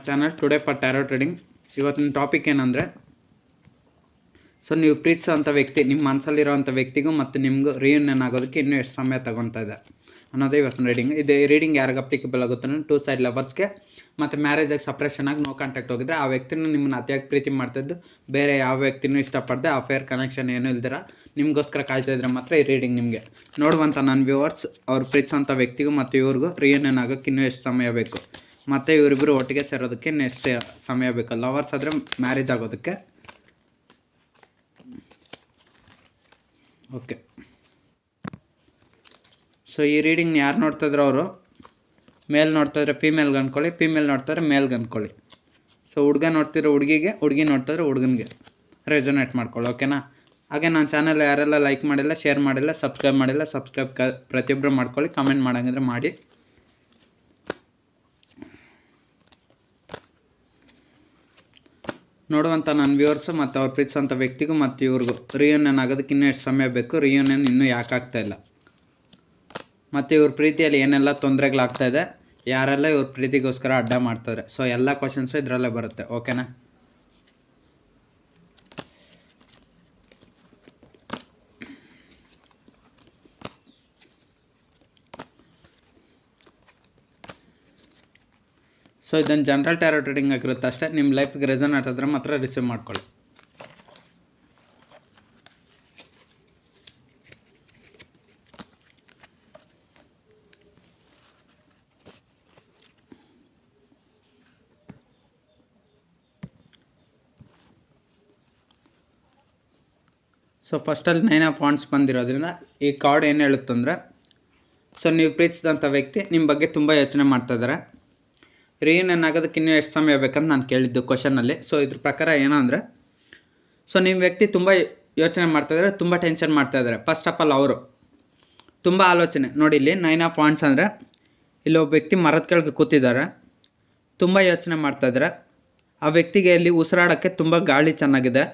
Channel today for tarot trading. ಇವತ್ತಿನ topic ಏನಂದರೆ, ನೀವು ಪ್ರೀತಿಸೋಂಥ ವ್ಯಕ್ತಿ ನಿಮ್ಮ ಮನಸ್ಸಲ್ಲಿರೋವಂಥ ವ್ಯಕ್ತಿಗೂ ಮತ್ತು ನಿಮಗೂ ರಿಯೂನಿಯನ್ ಆಗೋದಕ್ಕೆ ಇನ್ನೂ ಎಷ್ಟು ಸಮಯ ತಗೊತಾ ಇದೆ ಅನ್ನೋದೇ ಇವತ್ತಿನ ರೀಡಿಂಗ್. ಇದು ರೀಡಿಂಗ್ ಯಾರಿಗೆ ಅಪ್ಲಿಕಬಲ್ ಆಗುತ್ತೆ ಅಂದರೆ, 2 ಸೈಡ್ ಲವರ್ಸ್ಗೆ ಮತ್ತು ಮ್ಯಾರೇಜಾಗಿ ಸಪ್ರೇಷನ್ ಆಗಿ ನೋ ಕಾಂಟ್ಯಾಕ್ಟ್ ಹೋಗಿದ್ರೆ ಆ ವ್ಯಕ್ತಿನೂ ನಿಮ್ಮನ್ನು ಅತಿಯಾಗಿ ಪ್ರೀತಿ ಮಾಡ್ತಾಯಿದ್ದು, ಬೇರೆ ಯಾವ ವ್ಯಕ್ತಿನೂ ಇಷ್ಟಪಡದೆ ಅಫೇರ್ ಕನೆಕ್ಷನ್ ಏನೂ ಇಲ್ದಿರ ನಿಮಗೋಸ್ಕರ ಕಾಯ್ತಾ ಇದ್ರೆ ಮಾತ್ರ ಈ ರೀಡಿಂಗ್ ನಿಮಗೆ. ನೋಡುವಂಥ ನನ್ನ ವ್ಯೂವರ್ಸ್, ಅವ್ರು ಪ್ರೀತಿಸೋಂಥ ವ್ಯಕ್ತಿಗೂ ಮತ್ತು ಇವ್ರಿಗೂ ರಿಯೂನಿಯನ್ ಆಗೋಕ್ಕೆ ಇನ್ನೂ ಎಷ್ಟು ಸಮಯ ಬೇಕು, ಮತ್ತು ಇವರಿಬ್ಬರು ಒಟ್ಟಿಗೆ ಸೇರೋದಕ್ಕೆ ಎಷ್ಟು ಸಮಯ ಬೇಕು. ಲವರ್ಸ್ ಆದರೆ ಮ್ಯಾರೇಜ್ ಆಗೋದಕ್ಕೆ. ಓಕೆ, ಈ ರೀಡಿಂಗ್ನ ಯಾರು ನೋಡ್ತಾಯಿದ್ರು ಅವರು ಮೇಲ್ ನೋಡ್ತಾಯಿದ್ರೆ ಫೀಮೇಲ್ಗೆ ಅಂದ್ಕೊಳ್ಳಿ, ಫೀಮೇಲ್ ನೋಡ್ತಾಯಿದ್ರೆ ಮೇಲ್ಗೆ ಅಂದ್ಕೊಳ್ಳಿ. ಹುಡುಗ ನೋಡ್ತಿರೋ ಹುಡುಗಿಗೆ, ಹುಡುಗಿ ನೋಡ್ತಾಯಿದ್ರೆ ಹುಡುಗನಿಗೆ ರೆಸೊನೇಟ್ ಮಾಡ್ಕೊಳ್ಳಿ. ಓಕೆನಾ? ಹಾಗೆ ನನ್ನ ಚಾನಲ್ ಯಾರೆಲ್ಲ ಲೈಕ್ ಮಾಡಿಲ್ಲ, ಶೇರ್ ಮಾಡಿಲ್ಲ, ಸಬ್ಸ್ಕ್ರೈಬ್ ಮಾಡಿಲ್ಲ, ಸಬ್ಸ್ಕ್ರೈಬ್ ಪ್ರತಿಯೊಬ್ಬರು ಮಾಡ್ಕೊಳ್ಳಿ. ಕಮೆಂಟ್ ಮಾಡೋಂಗಿದ್ರೆ ಮಾಡಿ. ನೋಡುವಂಥ ನನ್ನ ವ್ಯೂವರ್ಸು ಮತ್ತು ಅವ್ರು ಪ್ರೀತಿಸೋಂಥ ವ್ಯಕ್ತಿಗೂ ಮತ್ತು ಇವ್ರಿಗೂ ರಿಯೂನಿಯನ್ ಆಗೋದಕ್ಕೆ ಇನ್ನೂ ಎಷ್ಟು ಸಮಯ ಬೇಕು, ರಿಯೂನಿಯನ್ ಇನ್ನೂ ಯಾಕೆ ಆಗ್ತಾಯಿಲ್ಲ, ಮತ್ತು ಇವ್ರ ಪ್ರೀತಿಯಲ್ಲಿ ಏನೆಲ್ಲ ತೊಂದರೆಗಳಾಗ್ತಾಯಿದೆ, ಯಾರೆಲ್ಲ ಇವ್ರ ಪ್ರೀತಿಗೋಸ್ಕರ ಅಡ್ಡ ಮಾಡ್ತಾರೆ. ಎಲ್ಲ ಕ್ವಶನ್ಸು ಇದರಲ್ಲೇ ಬರುತ್ತೆ. ಓಕೆನಾ? ಇದನ್ನು ಜನರಲ್ ಟ್ಯಾರೋ ಟ್ರೇಡಿಂಗ್ ಆಗಿರುತ್ತೆ ಅಷ್ಟೇ. ನಿಮ್ಮ ಲೈಫಿಗೆ ರೆಸೊನೇಟ್ ಆದ್ರೆ ಮಾತ್ರ ರಿಸೀವ್ ಮಾಡ್ಕೊಳ್ಳಿ. ಫಸ್ಟಲ್ಲಿ 9 ಆಫ್ ವಾಂಡ್ಸ್ ಬಂದಿರೋದ್ರಿಂದ ಈ ಕಾರ್ಡ್ ಏನು ಹೇಳುತ್ತಂದರೆ, ನೀವು ಪ್ರೀತಿಸಿದಂಥ ವ್ಯಕ್ತಿ ನಿಮ್ಮ ಬಗ್ಗೆ ತುಂಬ ಯೋಚನೆ ಮಾಡ್ತಾಯಿದ್ದಾರೆ. ರಿಯೂನಿಯನ್ ಆಗೋದಕ್ಕೆ ಇನ್ನೂ ಎಷ್ಟು ಸಮಯ ಬೇಕಂತ ನಾನು ಕೇಳಿದ್ದು ಕ್ವಶನಲ್ಲಿ. ಇದ್ರ ಪ್ರಕಾರ ಏನೋ ಅಂದರೆ, ನಿಮ್ಮ ವ್ಯಕ್ತಿ ತುಂಬ ಯೋಚನೆ ಮಾಡ್ತಾಯಿದ್ದಾರೆ, ತುಂಬ ಟೆನ್ಷನ್ ಮಾಡ್ತಾಯಿದ್ದಾರೆ. ಫಸ್ಟ್ ಆಫ್ ಆಲ್ ಅವರು ತುಂಬ ಆಲೋಚನೆ. ನೋಡಿ, ಇಲ್ಲಿ 9 ಆಫ್ ವಾಂಡ್ಸ್ ಅಂದರೆ ಇಲ್ಲಿ ಒಬ್ಬ ವ್ಯಕ್ತಿ ಮರದ ಕೆಳಗೆ ಕೂತಿದ್ದಾರೆ, ತುಂಬ ಯೋಚನೆ ಮಾಡ್ತಾಯಿದ್ದಾರೆ. ಆ ವ್ಯಕ್ತಿಗೆ ಇಲ್ಲಿ ಉಸಿರಾಡೋಕ್ಕೆ ತುಂಬ ಗಾಳಿ ಚೆನ್ನಾಗಿದೆ,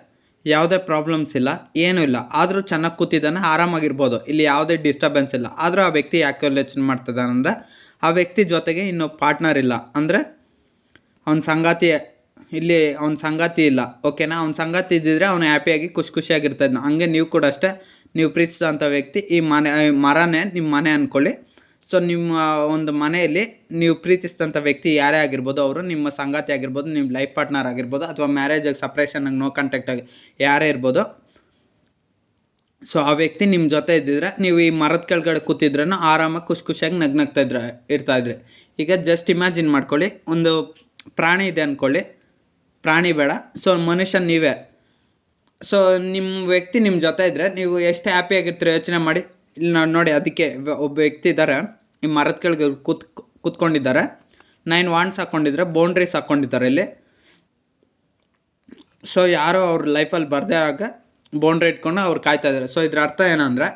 ಯಾವುದೇ ಪ್ರಾಬ್ಲಮ್ಸ್ ಇಲ್ಲ, ಏನೂ ಇಲ್ಲ, ಆದರೂ ಚೆನ್ನಾಗಿ ಕೂತಿದ್ದಾನೆ, ಆರಾಮಾಗಿರ್ಬೋದು, ಇಲ್ಲಿ ಯಾವುದೇ ಡಿಸ್ಟರ್ಬೆನ್ಸ್ ಇಲ್ಲ. ಆದರೂ ಆ ವ್ಯಕ್ತಿ ಯಾಕೆ ಯೋಚನೆ ಮಾಡ್ತಿದ್ದಾನೆ ಅಂದರೆ, ಆ ವ್ಯಕ್ತಿ ಜೊತೆಗೆ ಇನ್ನೂ ಪಾರ್ಟ್ನರ್ ಇಲ್ಲ, ಅಂದರೆ ಅವನ ಸಂಗಾತಿ ಇಲ್ಲ. ಓಕೆನಾ? ಅವ್ನ ಸಂಗಾತಿ ಇದ್ದಿದ್ರೆ ಅವನು ಹ್ಯಾಪಿಯಾಗಿ ಖುಷಿಯಾಗಿರ್ತಾಯಿದ್ನ. ಹಂಗೆ ನೀವು ಕೂಡ ಅಷ್ಟೇ, ನೀವು ಪ್ರೀತಿಸೋಂಥ ವ್ಯಕ್ತಿ ಈ ಮರನೇ ನಿಮ್ಮ ಮನೆ ಅಂದ್ಕೊಳ್ಳಿ. ನಿಮ್ಮ ಒಂದು ಮನೆಯಲ್ಲಿ ನೀವು ಪ್ರೀತಿಸಿದಂಥ ವ್ಯಕ್ತಿ ಯಾರೇ ಆಗಿರ್ಬೋದು, ಅವರು ನಿಮ್ಮ ಸಂಗಾತಿ ಆಗಿರ್ಬೋದು, ನಿಮ್ಮ ಲೈಫ್ ಪಾರ್ಟ್ನರ್ ಆಗಿರ್ಬೋದು, ಅಥವಾ ಮ್ಯಾರೇಜಾಗಿ ಸಪ್ರೇಷನಾಗಿ ನೋ ಕಾಂಟ್ಯಾಕ್ಟಾಗಿ ಯಾರೇ ಇರ್ಬೋದು. ಆ ವ್ಯಕ್ತಿ ನಿಮ್ಮ ಜೊತೆ ಇದ್ದಿದ್ರೆ ನೀವು ಈ ಮರದ ಕೆಳಗಡೆ ಕೂತಿದ್ರೂ ಆರಾಮಾಗಿ ಖುಷಿಯಾಗಿ ಇರ್ತಾಯಿದ್ರಿ. ಈಗ ಜಸ್ಟ್ ಇಮ್ಯಾಜಿನ್ ಮಾಡ್ಕೊಳ್ಳಿ, ಒಂದು ಪ್ರಾಣಿ ಇದೆ ಅಂದ್ಕೊಳ್ಳಿ, ಪ್ರಾಣಿ ಬೇಡ, ಮನುಷ್ಯ ನೀವೇ. ನಿಮ್ಮ ವ್ಯಕ್ತಿ ನಿಮ್ಮ ಜೊತೆ ಇದ್ದರೆ ನೀವು ಎಷ್ಟು ಹ್ಯಾಪಿಯಾಗಿರ್ತೀರ ಯೋಚನೆ ಮಾಡಿ. ಇಲ್ಲಿ ನೋಡಿ, ಅದಕ್ಕೆ ಒಬ್ಬ ವ್ಯಕ್ತಿ ಇದ್ದಾರೆ, ಈ ಮರದ ಕೆಳಗೆ ಕೂತ್ಕೊಂಡಿದ್ದಾರೆ, 9 ವಾಂಡ್ಸ್ ಹಾಕ್ಕೊಂಡಿದ್ದಾರೆ, ಬೌಂಡ್ರೀಸ್ ಹಾಕ್ಕೊಂಡಿದ್ದಾರೆ ಇಲ್ಲಿ. ಯಾರೋ ಅವ್ರ ಲೈಫಲ್ಲಿ ಬರ್ದೇ ಆಗ ಬೌಂಡ್ರಿ ಇಟ್ಕೊಂಡು ಅವ್ರು ಕಾಯ್ತಾ ಇದ್ದಾರೆ. ಇದ್ರ ಅರ್ಥ ಏನಂದರೆ,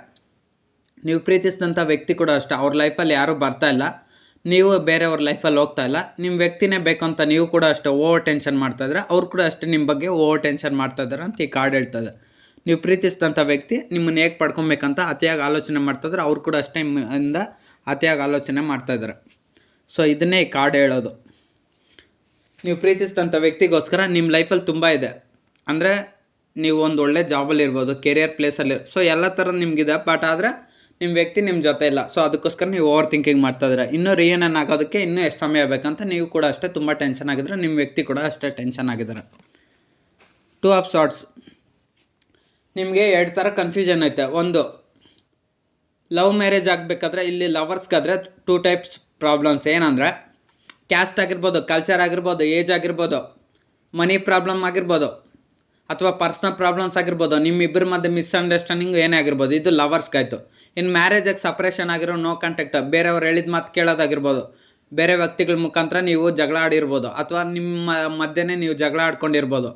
ನೀವು ಪ್ರೀತಿಸಿದಂಥ ವ್ಯಕ್ತಿ ಕೂಡ ಅಷ್ಟೇ, ಅವ್ರ ಲೈಫಲ್ಲಿ ಯಾರೂ ಬರ್ತಾಯಿಲ್ಲ, ನೀವು ಬೇರೆಯವ್ರ ಲೈಫಲ್ಲಿ ಹೋಗ್ತಾ ಇಲ್ಲ, ನಿಮ್ಮ ವ್ಯಕ್ತಿನೇ ಬೇಕು ಅಂತ ನೀವು ಕೂಡ ಅಷ್ಟೇ ಓವರ್ ಟೆನ್ಷನ್ ಮಾಡ್ತಾಯಿದ್ರೆ, ಅವ್ರು ಕೂಡ ಅಷ್ಟೇ ನಿಮ್ಮ ಬಗ್ಗೆ ಓವರ್ ಟೆನ್ಷನ್ ಮಾಡ್ತಾಯಿದ್ದಾರೆ ಅಂತ ಈ ಕಾರ್ಡ್ ಹೇಳ್ತದೆ. ನೀವು ಪ್ರೀತಿಸಿದಂಥ ವ್ಯಕ್ತಿ ನಿಮ್ಮನ್ನು ಹೇಗೆ ಪಡ್ಕೊಬೇಕಂತ ಅತಿಯಾಗಿ ಆಲೋಚನೆ ಮಾಡ್ತಾಯಿದ್ರೆ, ಅವ್ರು ಕೂಡ ಅಷ್ಟೇ ನಿಮ್ಮಿಂದ ಅತಿಯಾಗಿ ಆಲೋಚನೆ ಮಾಡ್ತಾಯಿದ್ದಾರೆ. ಇದನ್ನೇ ಈ ಕಾರ್ಡ್ ಹೇಳೋದು. ನೀವು ಪ್ರೀತಿಸಿದಂಥ ವ್ಯಕ್ತಿಗೋಸ್ಕರ ನಿಮ್ಮ ಲೈಫಲ್ಲಿ ತುಂಬ ಇದೆ, ಅಂದರೆ ನೀವು ಒಂದು ಒಳ್ಳೆ ಜಾಬಲ್ಲಿ ಇರ್ಬೋದು, ಕೆರಿಯರ್ ಪ್ಲೇಸಲ್ಲಿ, ಎಲ್ಲ ಥರ ನಿಮಗಿದೆ. ಬಟ್ ಆದರೆ ನಿಮ್ಮ ವ್ಯಕ್ತಿ ನಿಮ್ಮ ಜೊತೆ ಇಲ್ಲ, ಅದಕ್ಕೋಸ್ಕರ ನೀವು ಓವರ್ ಥಿಂಕಿಂಗ್ ಮಾಡ್ತಾಯಿದ್ರೆ. ಇನ್ನೂ ರಿಯೂನಿಯನ್ ಆಗೋದಕ್ಕೆ ಇನ್ನೂ ಎಷ್ಟು ಸಮಯ ಬೇಕಂತ ನೀವು ಕೂಡ ಅಷ್ಟೇ ತುಂಬ ಟೆನ್ಷನ್ ಆಗಿದ್ರೆ, ನಿಮ್ಮ ವ್ಯಕ್ತಿ ಕೂಡ ಅಷ್ಟೇ ಟೆನ್ಷನ್ ಆಗಿದ್ದಾರೆ. 2 ಆಫ್ ಸಾರ್ಟ್ಸ್. ನಿಮಗೆ 2 ಥರ ಕನ್ಫ್ಯೂಷನ್ ಐತೆ. ಒಂದು, ಲವ್ ಮ್ಯಾರೇಜ್ ಆಗಬೇಕಾದ್ರೆ ಇಲ್ಲಿ ಲವರ್ಸ್ಗಾದರೆ 2 ಟೈಪ್ಸ್ ಪ್ರಾಬ್ಲಮ್ಸ್. ಏನಂದರೆ, ಕ್ಯಾಸ್ಟ್ ಆಗಿರ್ಬೋದು, ಕಲ್ಚರ್ ಆಗಿರ್ಬೋದು, ಏಜ್ ಆಗಿರ್ಬೋದು, ಮನಿ ಪ್ರಾಬ್ಲಮ್ ಆಗಿರ್ಬೋದು, ಅಥವಾ ಪರ್ಸ್ನಲ್ ಪ್ರಾಬ್ಲಮ್ಸ್ ಆಗಿರ್ಬೋದು, ನಿಮ್ಮಿಬ್ಬರ ಮಧ್ಯೆ ಮಿಸ್ಅಂಡರ್ಸ್ಟ್ಯಾಂಡಿಂಗ್ ಏನೇ ಆಗಿರ್ಬೋದು, ಇದು ಲವರ್ಸ್ಗಾಯ್ತು. ಇನ್ನು ಮ್ಯಾರೇಜಾಗಿ ಸಪ್ರೇಷನ್ ಆಗಿರೋ ನೋ ಕಾಂಟ್ಯಾಕ್ಟ್, ಬೇರೆಯವ್ರು ಹೇಳಿದ ಮಾತು ಕೇಳೋದಾಗಿರ್ಬೋದು, ಬೇರೆ ವ್ಯಕ್ತಿಗಳ ಮುಖಾಂತರ ನೀವು ಜಗಳ ಆಡಿರ್ಬೋದು, ಅಥವಾ ನಿಮ್ಮ ಮಧ್ಯೆನೇ ನೀವು ಜಗಳ ಆಡ್ಕೊಂಡಿರ್ಬೋದು,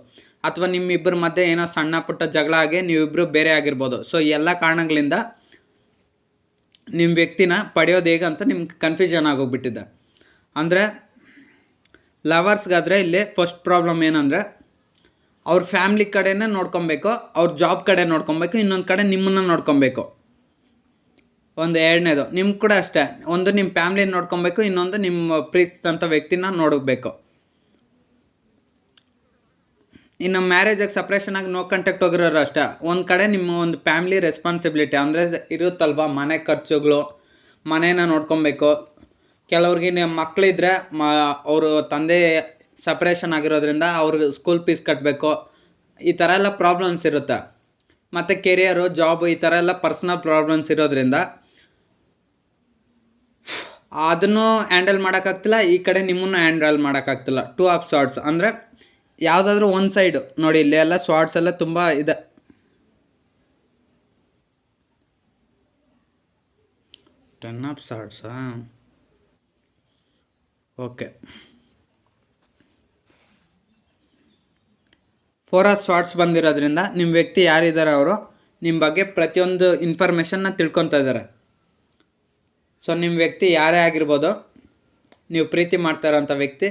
ಅಥವಾ ನಿಮ್ಮಿಬ್ಬರ ಮಧ್ಯೆ ಏನೋ ಸಣ್ಣ ಪುಟ್ಟ ಜಗಳ ಆಗಿ ನೀವಿಬ್ಬರು ಬೇರೆ ಆಗಿರ್ಬೋದು. ಎಲ್ಲ ಕಾರಣಗಳಿಂದ ನಿಮ್ಮ ವ್ಯಕ್ತಿನ ಪಡೆಯೋದು ಹೇಗೆ ಅಂತ ನಿಮ್ಗೆ ಕನ್ಫ್ಯೂಷನ್ ಆಗೋಗ್ಬಿಟ್ಟಿದೆ. ಅಂದರೆ ಲವರ್ಸ್ಗಾದರೆ ಇಲ್ಲಿ ಫಸ್ಟ್ ಪ್ರಾಬ್ಲಮ್ ಏನಂದರೆ, ಅವ್ರ ಫ್ಯಾಮ್ಲಿ ಕಡೆನೇ ನೋಡ್ಕೊಬೇಕು, ಅವ್ರ ಜಾಬ್ ಕಡೆ ನೋಡ್ಕೊಬೇಕು, ಇನ್ನೊಂದು ಕಡೆ ನಿಮ್ಮನ್ನು ನೋಡ್ಕೊಬೇಕು. ಒಂದು ಎರಡನೇದು ನಿಮ್ಗೆ ಕೂಡ ಅಷ್ಟೇ, ಒಂದು ನಿಮ್ಮ ಫ್ಯಾಮ್ಲಿನ ನೋಡ್ಕೊಬೇಕು, ಇನ್ನೊಂದು ನಿಮ್ಮ ಪ್ರೀತಿಸಿದಂಥ ವ್ಯಕ್ತಿನ ನೋಡಬೇಕು. ಇನ್ನು ಮ್ಯಾರೇಜಾಗಿ ಸಪ್ರೇಷನ್ ಆಗಿ ನೋ ಕಾಂಟ್ಯಾಕ್ಟ್ ಹೋಗಿರೋರು ಅಷ್ಟೇ. ಒಂದು ಕಡೆ ನಿಮ್ಮ ಒಂದು ಫ್ಯಾಮಿಲಿ ರೆಸ್ಪಾನ್ಸಿಬಿಲಿಟಿ ಅಂದರೆ ಇರುತ್ತಲ್ವ, ಮನೆ ಖರ್ಚುಗಳು, ಮನೇನ ನೋಡ್ಕೊಬೇಕು. ಕೆಲವ್ರಿಗೆ ನಿಮ್ಮ ಮಕ್ಕಳಿದ್ರೆ ಅವರು ತಂದೆ ಸಪ್ರೇಷನ್ ಆಗಿರೋದ್ರಿಂದ ಅವ್ರಿಗೆ ಸ್ಕೂಲ್ ಫೀಸ್ ಕಟ್ಟಬೇಕು. ಈ ಥರ ಎಲ್ಲ ಪ್ರಾಬ್ಲಮ್ಸ್ ಇರುತ್ತೆ. ಮತ್ತು ಕೆರಿಯರು, ಜಾಬು, ಈ ಥರ ಎಲ್ಲ ಪರ್ಸ್ನಲ್ ಪ್ರಾಬ್ಲಮ್ಸ್ ಇರೋದ್ರಿಂದ ಅದನ್ನು ಹ್ಯಾಂಡಲ್ ಮಾಡೋಕ್ಕಾಗ್ತಿಲ್ಲ, ಈ ಕಡೆ ನಿಮ್ಮನ್ನು ಹ್ಯಾಂಡಲ್ ಮಾಡೋಕ್ಕಾಗ್ತಿಲ್ಲ. 2 ಆಫ್ ಸಾರ್ಟ್ಸ್ ಅಂದರೆ ಯಾವುದಾದ್ರೂ ಒಂದು ಸೈಡು ನೋಡಿ, ಇಲ್ಲಿ ಎಲ್ಲ ಸಾರ್ಟ್ಸ್ ಎಲ್ಲ ತುಂಬ ಇದೆ. 10 ಆಫ್ ಸಾರ್ಟ್ಸಾ? ಓಕೆ. 4 ಆಫ್ ಸಾರ್ಟ್ಸ್ ಬಂದಿರೋದ್ರಿಂದ ನಿಮ್ಮ ವ್ಯಕ್ತಿ ಯಾರಿದ್ದಾರೆ ಅವರು ನಿಮ್ಮ ಬಗ್ಗೆ ಪ್ರತಿಯೊಂದು ಇನ್ಫಾರ್ಮೇಷನ್ನ ತಿಳ್ಕೊತಾ ಇದ್ದಾರೆ. ಸೊ ನಿಮ್ಮ ವ್ಯಕ್ತಿ ಯಾರೇ ಆಗಿರ್ಬೋದು, ನೀವು ಪ್ರೀತಿ ಮಾಡ್ತಾ ಇರೋಂಥ ವ್ಯಕ್ತಿ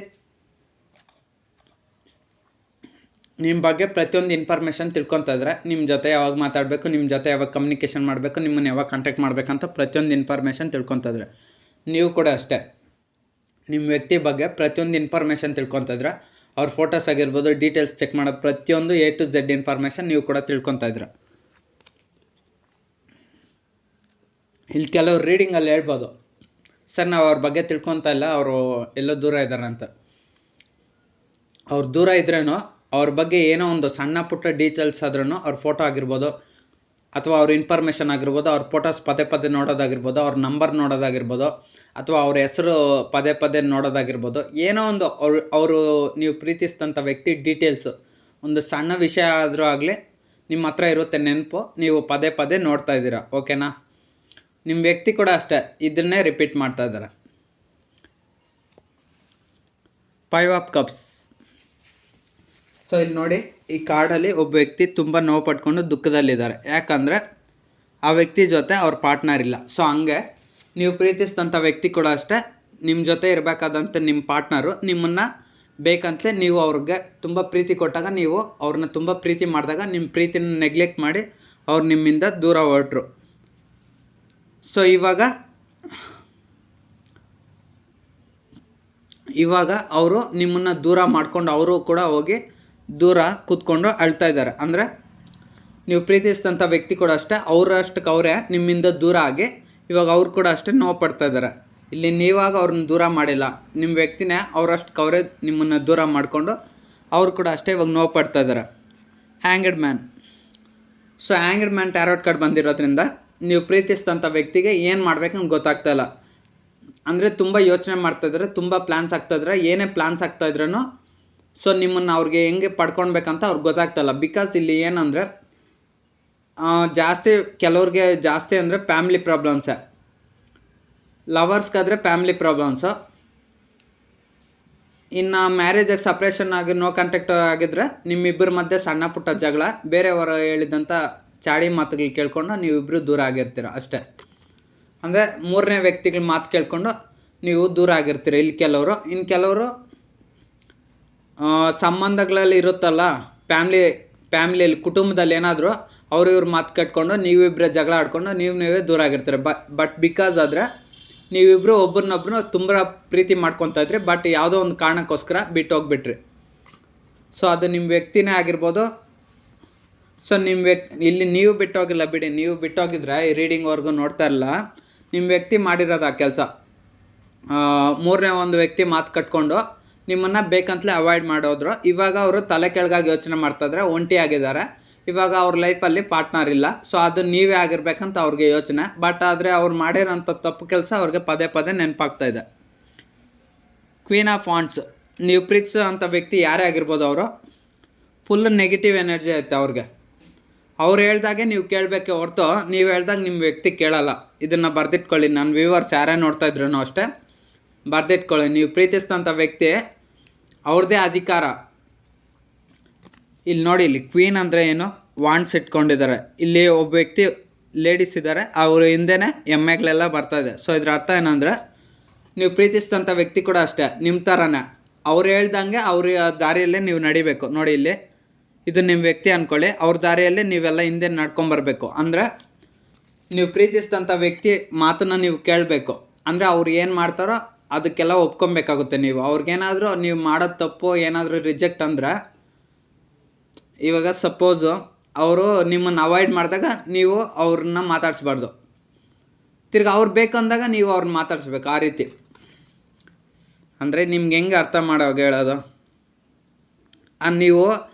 ನಿಮ್ಮ ಬಗ್ಗೆ ಪ್ರತಿಯೊಂದು ಇನ್ಫಾರ್ಮೇಷನ್ ತಿಳ್ಕೊತಾ ಇದ್ದಾರೆ. ನಿಮ್ಮ ಜೊತೆ ಯಾವಾಗ ಮಾತಾಡಬೇಕು, ನಿಮ್ಮ ಜೊತೆ ಯಾವಾಗ ಕಮ್ಯುನಿಕೇಷನ್ ಮಾಡಬೇಕು, ನಿಮ್ಮನ್ನು ಯಾವಾಗ ಕಾಂಟ್ಯಾಕ್ಟ್ ಮಾಡಬೇಕಂತ ಪ್ರತಿಯೊಂದು ಇನ್ಫಾರ್ಮೇಷನ್ ತಿಳ್ಕೊತಾ ಇದ್ದಾರೆ. ನೀವು ಕೂಡ ಅಷ್ಟೇ ನಿಮ್ಮ ವ್ಯಕ್ತಿ ಬಗ್ಗೆ ಪ್ರತಿಯೊಂದು ಇನ್ಫಾರ್ಮೇಷನ್ ತಿಳ್ಕೊತಾ ಇದ್ರೆ, ಅವ್ರ ಫೋಟೋಸ್ ಆಗಿರ್ಬೋದು, ಡೀಟೇಲ್ಸ್ ಚೆಕ್ ಮಾಡೋ ಪ್ರತಿಯೊಂದು A to Z ಇನ್ಫಾರ್ಮೇಷನ್ ನೀವು ಕೂಡ ತಿಳ್ಕೊತಾ ಇದ್ರೆ. ಇಲ್ಲಿ ಕೆಲವರು ರೀಡಿಂಗಲ್ಲಿ ಹೇಳ್ಬೋದು, ಸರ್ ನಾವು ಅವ್ರ ಬಗ್ಗೆ ತಿಳ್ಕೊತಾ ಇಲ್ಲ, ಅವರು ಎಲ್ಲೋ ದೂರ ಇದ್ದಾರೆ ಅಂತ. ಅವ್ರು ದೂರ ಇದ್ರೇನೋ ಅವ್ರ ಬಗ್ಗೆ ಏನೋ ಒಂದು ಸಣ್ಣ ಪುಟ್ಟ ಡೀಟೇಲ್ಸ್ ಆದ್ರೂ, ಅವ್ರ ಫೋಟೋ ಆಗಿರ್ಬೋದು ಅಥವಾ ಅವ್ರ ಇನ್ಫಾರ್ಮೇಷನ್ ಆಗಿರ್ಬೋದು, ಅವ್ರ ಫೋಟೋಸ್ ಪದೇ ಪದೇ ನೋಡೋದಾಗಿರ್ಬೋದು, ಅವ್ರ ನಂಬರ್ ನೋಡೋದಾಗಿರ್ಬೋದು, ಅಥವಾ ಅವ್ರ ಹೆಸರು ಪದೇ ಪದೇ ನೋಡೋದಾಗಿರ್ಬೋದು, ಏನೋ ಒಂದು ಅವರು ನೀವು ಪ್ರೀತಿಸಿದಂಥ ವ್ಯಕ್ತಿ ಡೀಟೇಲ್ಸು ಒಂದು ಸಣ್ಣ ವಿಷಯ ಆದರೂ ಆಗಲಿ ನಿಮ್ಮ ಹತ್ರ ಇರುತ್ತೆ ನೆನಪು, ನೀವು ಪದೇ ಪದೇ ನೋಡ್ತಾ ಇದ್ದೀರಾ. ಓಕೆನಾ? ನಿಮ್ಮ ವ್ಯಕ್ತಿ ಕೂಡ ಅಷ್ಟೇ ಇದನ್ನೇ ರಿಪೀಟ್ ಮಾಡ್ತಾ ಇದ್ದಾರೆ. 5 ಆಫ್ ಕಪ್ಸ್. ಸೊ ಇಲ್ಲಿ ನೋಡಿ, ಈ ಕಾರ್ಡಲ್ಲಿ ಒಬ್ಬ ವ್ಯಕ್ತಿ ತುಂಬ ನೋವು ಪಟ್ಕೊಂಡು ದುಃಖದಲ್ಲಿದ್ದಾರೆ. ಯಾಕಂದರೆ ಆ ವ್ಯಕ್ತಿ ಜೊತೆ ಅವ್ರ ಪಾರ್ಟ್ನರ್ ಇಲ್ಲ. ಸೊ ಹಂಗೆ ನೀವು ಪ್ರೀತಿಸಿದಂಥ ವ್ಯಕ್ತಿ ಕೂಡ ಅಷ್ಟೇ ನಿಮ್ಮ ಜೊತೆ ಇರಬೇಕಾದಂಥ ನಿಮ್ಮ ಪಾರ್ಟ್ನರು ನಿಮ್ಮನ್ನು ಬೇಕಂತಲೇ ನೀವು ಅವ್ರಿಗೆ ತುಂಬ ಪ್ರೀತಿ ಕೊಟ್ಟಾಗ, ನೀವು ಅವ್ರನ್ನ ತುಂಬ ಪ್ರೀತಿ ಮಾಡಿದಾಗ ನಿಮ್ಮ ಪ್ರೀತಿನ ನೆಗ್ಲೆಕ್ಟ್ ಮಾಡಿ ಅವ್ರು ನಿಮ್ಮಿಂದ ದೂರ ಹೊರಟ್ರು. ಸೊ ಇವಾಗ ಅವರು ನಿಮ್ಮನ್ನು ದೂರ ಮಾಡ್ಕೊಂಡು ಅವರು ಕೂಡ ಹೋಗಿ ದೂರ ಕೂತ್ಕೊಂಡು ಅಳ್ತಾ ಇದ್ದಾರೆ. ಅಂದರೆ ನೀವು ಪ್ರೀತಿಸಿದಂಥ ವ್ಯಕ್ತಿ ಕೂಡ ಅಷ್ಟೇ ಅವರಷ್ಟಕ್ಕೆ ಅವರೇ ನಿಮ್ಮಿಂದ ದೂರ ಆಗಿ ಇವಾಗ ಅವ್ರು ಕೂಡ ಅಷ್ಟೇ ನೋವು ಪಡ್ತಾ ಇದ್ದಾರೆ. ಇಲ್ಲಿ ನೀವಾಗ ಅವ್ರನ್ನ ದೂರ ಮಾಡಿಲ್ಲ, ನಿಮ್ಮ ವ್ಯಕ್ತಿನೇ ಅವರಷ್ಟಕ್ಕೆ ಅವರೇ ನಿಮ್ಮನ್ನು ದೂರ ಮಾಡಿಕೊಂಡು ಅವರು ಕೂಡ ಅಷ್ಟೇ ಇವಾಗ ನೋವು ಪಡ್ತಾ ಇದ್ದಾರೆ. Hanged man. So hanged man tarot card ಬಂದಿರೋದ್ರಿಂದ ನೀವು ಪ್ರೀತಿಸಿದಂಥ ವ್ಯಕ್ತಿಗೆ ಏನು ಮಾಡ್ಬೇಕಂತ ಗೊತ್ತಾಗ್ತಾಯಿಲ್ಲ. ಅಂದರೆ ತುಂಬ ಯೋಚನೆ ಮಾಡ್ತಾಯಿದ್ರೆ, ತುಂಬ ಪ್ಲ್ಯಾನ್ಸ್ ಆಗ್ತಾಯಿದ್ರೆ, ಏನೇ ಪ್ಲ್ಯಾನ್ಸ್ ಆಗ್ತಾಯಿದ್ರೂ ಸೊ ನಿಮ್ಮನ್ನು ಅವ್ರಿಗೆ ಹೆಂಗೆ ಪಡ್ಕೊಳ್ಬೇಕಂತ ಅವ್ರಿಗೆ ಗೊತ್ತಾಗ್ತಾಯಿಲ್ಲ. ಬಿಕಾಸ್ ಇಲ್ಲಿ ಏನಂದರೆ ಕೆಲವ್ರಿಗೆ ಜಾಸ್ತಿ ಅಂದರೆ ಫ್ಯಾಮ್ಲಿ ಪ್ರಾಬ್ಲಮ್ಸೇ. ಲವರ್ಸ್ಗಾದರೆ ಫ್ಯಾಮ್ಲಿ ಪ್ರಾಬ್ಲಮ್ಸು. ಇನ್ನು ಮ್ಯಾರೇಜಾಗಿ ಸಪ್ರೇಷನ್ ಆಗಿ ನೋ ಕಾಂಟ್ಯಾಕ್ಟ್ ಆಗಿದ್ರೆ ನಿಮ್ಮಿಬ್ಬರ ಮಧ್ಯೆ ಸಣ್ಣ ಪುಟ್ಟ ಜಗಳ, ಬೇರೆಯವರು ಹೇಳಿದಂಥ ಚಾಡಿ ಮಾತುಗಳು ಕೇಳ್ಕೊಂಡು ನೀವಿಬ್ಬರು ದೂರ ಆಗಿರ್ತೀರ ಅಷ್ಟೇ. ಅಂದರೆ ಮೂರನೇ ವ್ಯಕ್ತಿಗಳ ಮಾತು ಕೇಳ್ಕೊಂಡು ನೀವು ದೂರ ಆಗಿರ್ತೀರ. ಇಲ್ಲಿ ಇನ್ನು ಕೆಲವರು ಸಂಬಂಧಗಳಲ್ಲಿ ಇರುತ್ತಲ್ಲ, ಫ್ಯಾಮ್ಲಿಯಲ್ಲಿ ಕುಟುಂಬದಲ್ಲಿ ಏನಾದರೂ ಇವ್ರ ಮಾತು ಕಟ್ಕೊಂಡು ನೀವಿಬ್ಬರೇ ಜಗಳ ಆಡ್ಕೊಂಡು ನೀವೇ ದೂರ ಆಗಿರ್ತೀರ. ಬಟ್ ಬಿಕಾಸ್ ಆದರೆ ನೀವಿಬ್ಬರು ಒಬ್ಬರನ್ನೊಬ್ಬರು ತುಂಬ ಪ್ರೀತಿ ಮಾಡ್ಕೊತಾ ಇದ್ರಿ, ಬಟ್ ಯಾವುದೋ ಒಂದು ಕಾರಣಕ್ಕೋಸ್ಕರ ಬಿಟ್ಟು ಹೋಗ್ಬಿಟ್ರಿ. ಸೊ ಅದು ನಿಮ್ಮ ವ್ಯಕ್ತಿನೇ ಆಗಿರ್ಬೋದು. ಸೊ ಇಲ್ಲಿ ನೀವು ಬಿಟ್ಟೋಗಿಲ್ಲ ಬಿಡಿ, ನೀವು ಬಿಟ್ಟೋಗಿದ್ರೆ ಈ ರೀಡಿಂಗ್ವರೆಗೂ ನೋಡ್ತಾ ಇರಲ್ಲ. ನಿಮ್ಮ ವ್ಯಕ್ತಿ ಮಾಡಿರೋದು ಆ ಕೆಲಸ. ಮೂರನೇ ಒಂದು ವ್ಯಕ್ತಿ ಮಾತು ಕಟ್ಕೊಂಡು ನಿಮ್ಮನ್ನು ಬೇಕಂತಲೇ ಅವಾಯ್ಡ್ ಮಾಡೋದ್ರು. ಇವಾಗ ಅವರು ತಲೆ ಕೆಳಗಾಗಿ ಯೋಚನೆ ಮಾಡ್ತಾಯಿದ್ರೆ, ಒಂಟಿ ಆಗಿದ್ದಾರೆ. ಇವಾಗ ಅವ್ರ ಲೈಫಲ್ಲಿ ಪಾರ್ಟ್ನರ್ ಇಲ್ಲ. ಸೊ ಅದು ನೀವೇ ಆಗಿರ್ಬೇಕಂತ ಅವ್ರಿಗೆ ಯೋಚನೆ. ಬಟ್ ಆದರೆ ಅವ್ರು ಮಾಡಿರೋಂಥ ತಪ್ಪು ಕೆಲಸ ಅವ್ರಿಗೆ ಪದೇ ಪದೇ ನೆನಪಾಗ್ತಾ ಇದೆ. Queen of wands. ನೀವು ಪ್ರೀತಿಸೋ ಅಂಥ ವ್ಯಕ್ತಿ ಯಾರೇ ಆಗಿರ್ಬೋದು, ಅವರು ಫುಲ್ ನೆಗೆಟಿವ್ ಎನರ್ಜಿ ಐತೆ ಅವ್ರಿಗೆ. ಅವ್ರು ಹೇಳ್ದಾಗೆ ನೀವು ಕೇಳಬೇಕೆ ಹೊರತು ನೀವು ಹೇಳ್ದಾಗ ನಿಮ್ಮ ವ್ಯಕ್ತಿ ಕೇಳಲ್ಲ. ಇದನ್ನು ಬರೆದಿಟ್ಕೊಳ್ಳಿ. ನನ್ನ ವ್ಯೂವರ್ಸ್ ಯಾರೇ ನೋಡ್ತಾ ಇದ್ರೂ ಅಷ್ಟೇ ಬರೆದಿಟ್ಕೊಳ್ಳಿ. ನೀವು ಪ್ರೀತಿಸಿದಂಥ ವ್ಯಕ್ತಿ ಅವ್ರದ್ದೇ ಅಧಿಕಾರ. ಇಲ್ಲಿ ನೋಡಿ, ಇಲ್ಲಿ ಕ್ವೀನ್ ಅಂದರೆ ಏನು, ವಾಂಡ್ಸ್ ಇಟ್ಕೊಂಡಿದ್ದಾರೆ. ಇಲ್ಲಿ ಒಬ್ಬ ವ್ಯಕ್ತಿ ಲೇಡೀಸ್ ಇದ್ದಾರೆ, ಅವರು ಹಿಂದೆನೇ ಎಮ್ಮೆಗಳೆಲ್ಲ ಬರ್ತಾಯಿದೆ. ಸೊ ಇದ್ರ ಅರ್ಥ ಏನಂದರೆ, ನೀವು ಪ್ರೀತಿಸಿದಂಥ ವ್ಯಕ್ತಿ ಕೂಡ ಅಷ್ಟೇ ನಿಮ್ಮ ಥರನೇ. ಅವ್ರು ಹೇಳ್ದಂಗೆ ಅವ್ರ ದಾರಿಯಲ್ಲೇ ನೀವು ನಡಿಬೇಕು. ನೋಡಿ, ಇಲ್ಲಿ ಇದು ನಿಮ್ಮ ವ್ಯಕ್ತಿ ಅಂದ್ಕೊಳ್ಳಿ, ಅವ್ರ ದಾರಿಯಲ್ಲೇ ನೀವೆಲ್ಲ ಹಿಂದೆ ನಡ್ಕೊಂಬರ್ಬೇಕು. ಅಂದರೆ ನೀವು ಪ್ರೀತಿಸಿದಂಥ ವ್ಯಕ್ತಿ ಮಾತನ್ನು ನೀವು ಕೇಳಬೇಕು. ಅಂದರೆ ಅವ್ರು ಏನು ಮಾಡ್ತಾರೋ ಅದಕ್ಕೆಲ್ಲ ಒಪ್ಕೊಬೇಕಾಗುತ್ತೆ. ನೀವು ಅವ್ರಿಗೇನಾದರೂ ನೀವು ಮಾಡೋದು ತಪ್ಪು ಏನಾದರೂ ರಿಜೆಕ್ಟ್ ಅಂದರೆ ಇವಾಗ ಸಪೋಸು ಅವರು ನಿಮ್ಮನ್ನು ಅವಾಯ್ಡ್ ಮಾಡಿದಾಗ ನೀವು ಅವ್ರನ್ನ ಮಾತಾಡಿಸ್ಬಾರ್ದು, ತಿರ್ಗಿ ಅವ್ರು ಬೇಕಂದಾಗ ನೀವು ಅವ್ರನ್ನ ಮಾತಾಡಿಸ್ಬೇಕು. ಆ ರೀತಿ ಅಂದರೆ ನಿಮ್ಗೆ ಹೆಂಗೆ ಅರ್ಥ ಮಾಡೋವಾಗ ಹೇಳೋದು, ನೀವು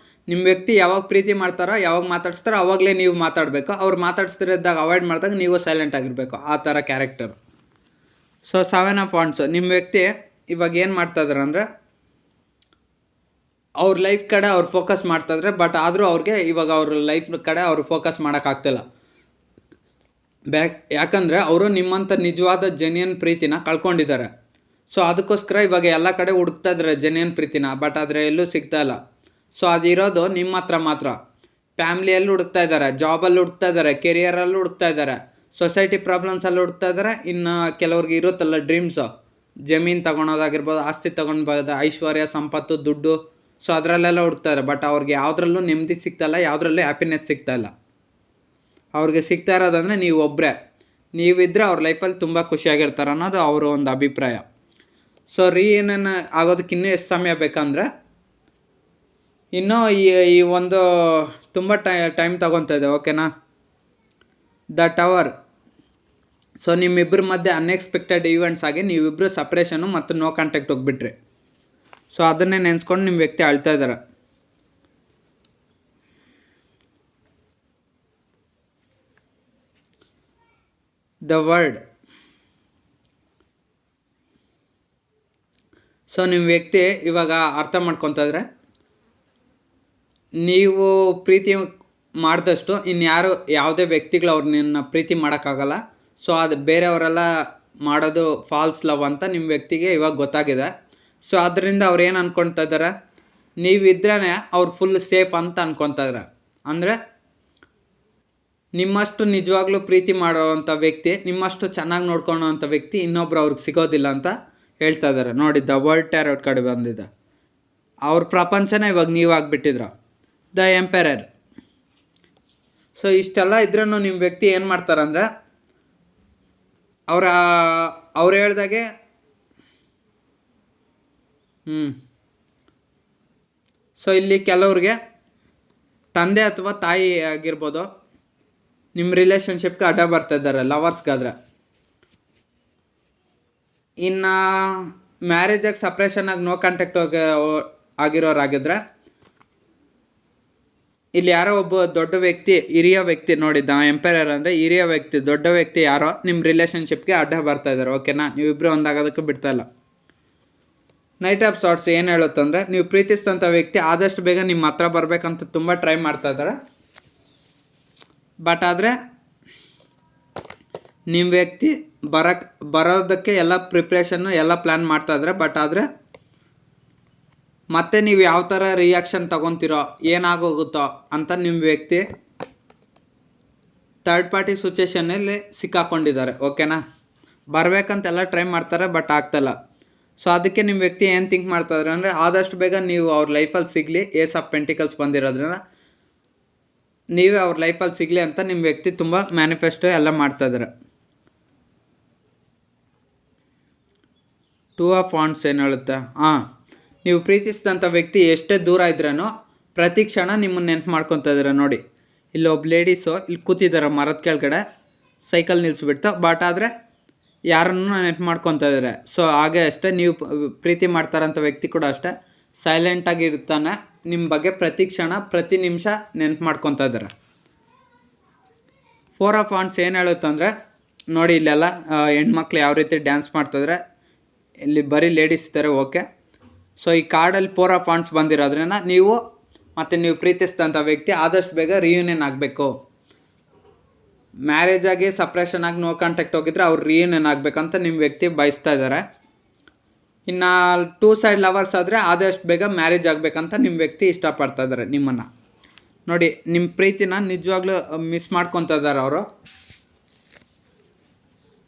ನಿಮ್ಮ ವ್ಯಕ್ತಿ ಯಾವಾಗ ಪ್ರೀತಿ ಮಾಡ್ತಾರೋ ಯಾವಾಗ ಮಾತಾಡಿಸ್ತಾರೋ ಅವಾಗಲೇ ನೀವು ಮಾತಾಡಬೇಕು. ಅವ್ರು ಮಾತಾಡಿಸ್ತಿರೋದಾಗ ಅವಾಯ್ಡ್ ಮಾಡಿದಾಗ ನೀವು ಸೈಲೆಂಟ್ ಆಗಿರಬೇಕು, ಆ ಥರ ಕ್ಯಾರೆಕ್ಟರು. ಸೊ 7 ಆಫ್ ವಾಂಡ್ಸ್ ನಿಮ್ಮ ವ್ಯಕ್ತಿ ಇವಾಗ ಏನು ಮಾಡ್ತಾಯಿದ್ದಾರೆ ಅಂದರೆ ಅವ್ರ ಲೈಫ್ ಕಡೆ ಅವ್ರು ಫೋಕಸ್ ಮಾಡ್ತಾಯಿದ್ರೆ, ಬಟ್ ಆದರೂ ಅವ್ರಿಗೆ ಇವಾಗ ಅವ್ರ ಲೈಫ್ ಕಡೆ ಅವರು ಫೋಕಸ್ ಮಾಡೋಕ್ಕಾಗ್ತಿಲ್ಲ. ಯಾಕಂದರೆ ಅವರು ನಿಮ್ಮಂಥ ನಿಜವಾದ ಜೆನ್ಯನ್ ಪ್ರೀತಿನ ಕಳ್ಕೊಂಡಿದ್ದಾರೆ. ಸೊ ಅದಕ್ಕೋಸ್ಕರ ಇವಾಗ ಎಲ್ಲ ಕಡೆ ಹುಡುಕ್ತಾ ಇದ್ದಾರೆ ಜೆನ್ಯನ್ ಪ್ರೀತಿನ, ಬಟ್ ಆದರೆ ಎಲ್ಲೂ ಸಿಗ್ತಾಯಿಲ್ಲ. ಸೊ ಅದಿರೋದು ನಿಮ್ಮ ಹತ್ರ ಮಾತ್ರ. ಫ್ಯಾಮ್ಲಿಯಲ್ಲಿ ಹುಡುಕ್ತಾ ಇದ್ದಾರೆ, ಜಾಬಲ್ಲಿ ಹುಡುಕ್ತಾ ಇದ್ದಾರೆ, ಕೆರಿಯರಲ್ಲಿ ಹುಡುಕ್ತಾ ಇದ್ದಾರೆ, ಸೊಸೈಟಿ ಪ್ರಾಬ್ಲಮ್ಸಲ್ಲಿ ಹುಡುಕ್ತಾ ಇದ್ದಾರೆ. ಇನ್ನು ಕೆಲವ್ರಿಗೆ ಇರುತ್ತಲ್ಲ ಡ್ರೀಮ್ಸು, ಜಮೀನು ತೊಗೊಳೋದಾಗಿರ್ಬೋದು, ಆಸ್ತಿ ತೊಗೊಂಡ್ಬೋದು, ಐಶ್ವರ್ಯ, ಸಂಪತ್ತು, ದುಡ್ಡು. ಸೊ ಅದರಲ್ಲೆಲ್ಲ ಹುಡುಕ್ತಾ ಇದ್ದಾರೆ, ಬಟ್ ಅವ್ರಿಗೆ ಯಾವುದ್ರಲ್ಲೂ ನೆಮ್ಮದಿ ಸಿಗ್ತಾಯಿಲ್ಲ, ಯಾವುದ್ರಲ್ಲೂ ಹ್ಯಾಪಿನೆಸ್ ಸಿಗ್ತಾಯಿಲ್ಲ. ಅವ್ರಿಗೆ ಸಿಗ್ತಾ ಇರೋದಂದರೆ ನೀವು ಒಬ್ಬರೇ, ನೀವಿದ್ದರೆ ಅವ್ರ ಲೈಫಲ್ಲಿ ತುಂಬ ಖುಷಿಯಾಗಿರ್ತಾರೆ ಅನ್ನೋದು ಅವರ ಒಂದು ಅಭಿಪ್ರಾಯ. ಸೊ ರೀಯೂನಿಯನ್ ಆಗೋದಕ್ಕೆ ಇನ್ನೂ ಎಷ್ಟು ಸಮಯ ಬೇಕಂದರೆ ಇನ್ನೂ ಈ ಒಂದು ತುಂಬ ಟೈಮ್ ತೊಗೊತಾ ಇದೆ, ಓಕೆನಾ. The tower. ಸೊ ನಿಮ್ಮಿಬ್ಬರ ಮಧ್ಯೆ ಅನ್ಎಕ್ಸ್ಪೆಕ್ಟೆಡ್ ಈವೆಂಟ್ಸ್ ಆಗಿ ನೀವಿಬ್ಬರು ಸಪ್ರೇಷನು ಮತ್ತು ನೋ ಕಾಂಟ್ಯಾಕ್ಟ್ ಹೋಗ್ಬಿಟ್ರಿ. ಸೊ ಅದನ್ನೇ ನೆನೆಸ್ಕೊಂಡು ನಿಮ್ಮ ವ್ಯಕ್ತಿ ಅಳ್ತಾ ಇದ್ದಾರೆ. The word. ಸೊ ನಿಮ್ಮ ವ್ಯಕ್ತಿ ಇವಾಗ ಅರ್ಥ ಮಾಡ್ಕೊತಾ ಇದ್ರೆ ನೀವು ಪ್ರೀತಿ ಮಾಡಿದಷ್ಟು ಇನ್ಯಾರು ಯಾವುದೇ ವ್ಯಕ್ತಿಗಳು ಅವ್ರನ್ನ ಪ್ರೀತಿ ಮಾಡೋಕ್ಕಾಗಲ್ಲ. ಸೊ ಅದು ಬೇರೆಯವರೆಲ್ಲ ಮಾಡೋದು ಫಾಲ್ಸ್ ಲವ್ ಅಂತ ನಿಮ್ಮ ವ್ಯಕ್ತಿಗೆ ಇವಾಗ ಗೊತ್ತಾಗಿದೆ. ಸೊ ಅದರಿಂದ ಅವ್ರು ಏನು ಅಂದ್ಕೊಳ್ತಾ ಇದ್ದಾರೆ, ನೀವಿದ್ರೇ ಅವ್ರು ಫುಲ್ ಸೇಫ್ ಅಂತ ಅಂದ್ಕೊತಾ ಇದ್ದಾರೆ. ಅಂದರೆ ನಿಮ್ಮಷ್ಟು ನಿಜವಾಗ್ಲೂ ಪ್ರೀತಿ ಮಾಡೋವಂಥ ವ್ಯಕ್ತಿ, ನಿಮ್ಮಷ್ಟು ಚೆನ್ನಾಗಿ ನೋಡ್ಕೊಳ್ಳೋವಂಥ ವ್ಯಕ್ತಿ ಇನ್ನೊಬ್ರು ಅವ್ರಿಗೆ ಸಿಗೋದಿಲ್ಲ ಅಂತ ಹೇಳ್ತಾ ಇದ್ದಾರೆ. ನೋಡಿ, ದ ವರ್ಲ್ಡ್ ಟ್ಯಾರೋಟ್ ಕಡೆ ಬಂದಿದೆ. ಅವ್ರ ಪ್ರಪಂಚನೇ ಇವಾಗ ನೀವು ಆಗಿಬಿಟ್ಟಿದ್ರ. ದ ಎಂಪೈರರ್. ಸೊ ಇಷ್ಟೆಲ್ಲ ಇದ್ರೂ ನಿಮ್ಮ ವ್ಯಕ್ತಿ ಏನು ಮಾಡ್ತಾರಂದ್ರೆ ಅವ್ರು ಹೇಳ್ದಾಗೆ ಸೊ ಇಲ್ಲಿ ಕೆಲವ್ರಿಗೆ ತಂದೆ ಅಥವಾ ತಾಯಿ ಆಗಿರ್ಬೋದು ನಿಮ್ಮ ರಿಲೇಷನ್ಶಿಪ್ಗೆ ಅಡ್ಡ ಬರ್ತಾ ಇದ್ದಾರೆ, ಲವರ್ಸ್ಗಾದ್ರೆ. ಇನ್ನು ಮ್ಯಾರೇಜಾಗಿ ಸಪ್ರೇಷನಾಗಿ ನೋ ಕಾಂಟ್ಯಾಕ್ಟ್ ಆಗಿರೋರಾಗಿದ್ರೆ ಇಲ್ಲಿ ಯಾರೋ ಒಬ್ಬ ದೊಡ್ಡ ವ್ಯಕ್ತಿ, ಹಿರಿಯ ವ್ಯಕ್ತಿ, ನೋಡಿದ್ದ ಎಂಪೈರರ್ ಅಂದರೆ ಹಿರಿಯ ವ್ಯಕ್ತಿ, ದೊಡ್ಡ ವ್ಯಕ್ತಿ ಯಾರೋ ನಿಮ್ಮ ರಿಲೇಷನ್ಶಿಪ್ಗೆ ಅಡ್ಡ ಬರ್ತಾ ಇದ್ದಾರೆ, ಓಕೆನಾ. ನೀವಿಬ್ಬರು ಒಂದಾಗೋದಕ್ಕೆ ಬಿಡ್ತಾಯಿಲ್ಲ. ನೈಟ್ ಆಫ್ ಸಾರ್ಟ್ಸ್ ಏನು ಹೇಳುತ್ತಂದರೆ ನೀವು ಪ್ರೀತಿಸಿದಂಥ ವ್ಯಕ್ತಿ ಆದಷ್ಟು ಬೇಗ ನಿಮ್ಮ ಹತ್ರ ಬರಬೇಕಂತ ತುಂಬ ಟ್ರೈ ಮಾಡ್ತಾ ಇದ್ದಾರೆ. ಬಟ್ ಆದರೆ ನಿಮ್ಮ ವ್ಯಕ್ತಿ ಬರೋದಕ್ಕೆ ಎಲ್ಲ ಪ್ರಿಪ್ರೇಷನ್ನು ಎಲ್ಲ ಪ್ಲ್ಯಾನ್ ಮಾಡ್ತಾಯಿದ್ರೆ, ಬಟ್ ಆದರೆ ಮತ್ತೆ ನೀವು ಯಾವ ಥರ ರಿಯಾಕ್ಷನ್ ತೊಗೊತಿರೋ, ಏನಾಗೋಗುತ್ತೋ ಅಂತ ನಿಮ್ಮ ವ್ಯಕ್ತಿ ಥರ್ಡ್ ಪಾರ್ಟಿ ಸಿಚುವೇಷನಲ್ಲಿ ಸಿಕ್ಕಾಕೊಂಡಿದ್ದಾರೆ, ಓಕೆನಾ. ಬರಬೇಕಂತೆಲ್ಲ ಟ್ರೈ ಮಾಡ್ತಾರೆ, ಬಟ್ ಆಗ್ತಾಯಿಲ್ಲ. ಸೊ ಅದಕ್ಕೆ ನಿಮ್ಮ ವ್ಯಕ್ತಿ ಏನು ಥಿಂಕ್ ಮಾಡ್ತಾಯಿದ್ರೆ ಅಂದರೆ ಆದಷ್ಟು ಬೇಗ ನೀವು ಅವ್ರ ಲೈಫಲ್ಲಿ ಸಿಗಲಿ. ಏಸ್ ಆಫ್ ಪೆಂಟಿಕಲ್ಸ್ ಬಂದಿರೋದ್ರಿಂದ ನೀವೇ ಅವ್ರ ಲೈಫಲ್ಲಿ ಸಿಗಲಿ ಅಂತ ನಿಮ್ಮ ವ್ಯಕ್ತಿ ತುಂಬ ಮ್ಯಾನಿಫೆಸ್ಟೋ ಎಲ್ಲ ಮಾಡ್ತಾಯಿದ್ದಾರೆ. 2 ಆಫ್ ವಾಂಡ್ಸ್ ಏನು ಹೇಳುತ್ತೆ, ನೀವು ಪ್ರೀತಿಸಿದಂಥ ವ್ಯಕ್ತಿ ಎಷ್ಟೇ ದೂರ ಇದ್ರೂ ಪ್ರತಿ ಕ್ಷಣ ನಿಮ್ಮನ್ನು ನೆನಪು ಮಾಡ್ಕೊತಾ ಇದ್ದಾರೆ. ನೋಡಿ, ಇಲ್ಲಿ ಒಬ್ಬ ಲೇಡೀಸು ಇಲ್ಲಿ ಕೂತಿದ್ದಾರೆ ಮರದ ಕೆಳಗಡೆ, ಸೈಕಲ್ ನಿಲ್ಲಿಸ್ಬಿಟ್ಟು, ಬಟ್ ಆದರೆ ಯಾರನ್ನು ನೆನಪು ಮಾಡ್ಕೊತಾ ಇದ್ದಾರೆ. ಸೊ ಹಾಗೆ ಅಷ್ಟೇ ನೀವು ಪ್ರೀತಿ ಮಾಡ್ತಾರಂಥ ವ್ಯಕ್ತಿ ಕೂಡ ಅಷ್ಟೇ ಸೈಲೆಂಟಾಗಿ ಇರ್ತಾನೆ, ನಿಮ್ಮ ಬಗ್ಗೆ ಪ್ರತಿ ಕ್ಷಣ ಪ್ರತಿ ನಿಮಿಷ ನೆನಪು ಮಾಡ್ಕೊತಾ ಇದ್ದಾರೆ. 4 ಆಫ್ ವಾಂಡ್ಸ್ ಏನು ಹೇಳುತ್ತಂದರೆ ನೋಡಿ, ಇಲ್ಲೆಲ್ಲ ಹೆಣ್ಮಕ್ಳು ಯಾವ ರೀತಿ ಡ್ಯಾನ್ಸ್ ಮಾಡ್ತಾಯಿದ್ರೆ, ಇಲ್ಲಿ ಬರೀ ಲೇಡೀಸ್ ಇದ್ದಾರೆ, ಓಕೆ. ಸೊ ಈ ಕಾರ್ಡಲ್ಲಿ 4 ಆಫ್ ವಾಂಡ್ಸ್ ಬಂದಿರೋದ್ರಿಂದ ನೀವು ಮತ್ತು ನೀವು ಪ್ರೀತಿಸಿದಂಥ ವ್ಯಕ್ತಿ ಆದಷ್ಟು ಬೇಗ ರಿಯೂನಿಯನ್ ಆಗಬೇಕು. ಮ್ಯಾರೇಜ್ ಆಗಿ ಸಪ್ರೇಷನ್ ಆಗಿ ನೋ ಕಾಂಟ್ಯಾಕ್ಟ್ ಹೋಗಿದ್ರೆ ಅವ್ರು ರಿಯೂನಿಯನ್ ಆಗಬೇಕಂತ ನಿಮ್ಮ ವ್ಯಕ್ತಿ ಬಯಸ್ತಾ ಇದ್ದಾರೆ. ಇನ್ನು 2 ಸೈಡ್ ಲವರ್ಸ್ ಆದರೆ ಆದಷ್ಟು ಬೇಗ ಮ್ಯಾರೇಜ್ ಆಗಬೇಕಂತ ನಿಮ್ಮ ವ್ಯಕ್ತಿ ಇಷ್ಟಪಡ್ತಾ ಇದ್ದಾರೆ ನಿಮ್ಮನ್ನು. ನೋಡಿ, ನಿಮ್ಮ ಪ್ರೀತಿನ ನಿಜವಾಗ್ಲೂ ಮಿಸ್ ಮಾಡ್ಕೊತಾ ಇದ್ದಾರೆ ಅವರು.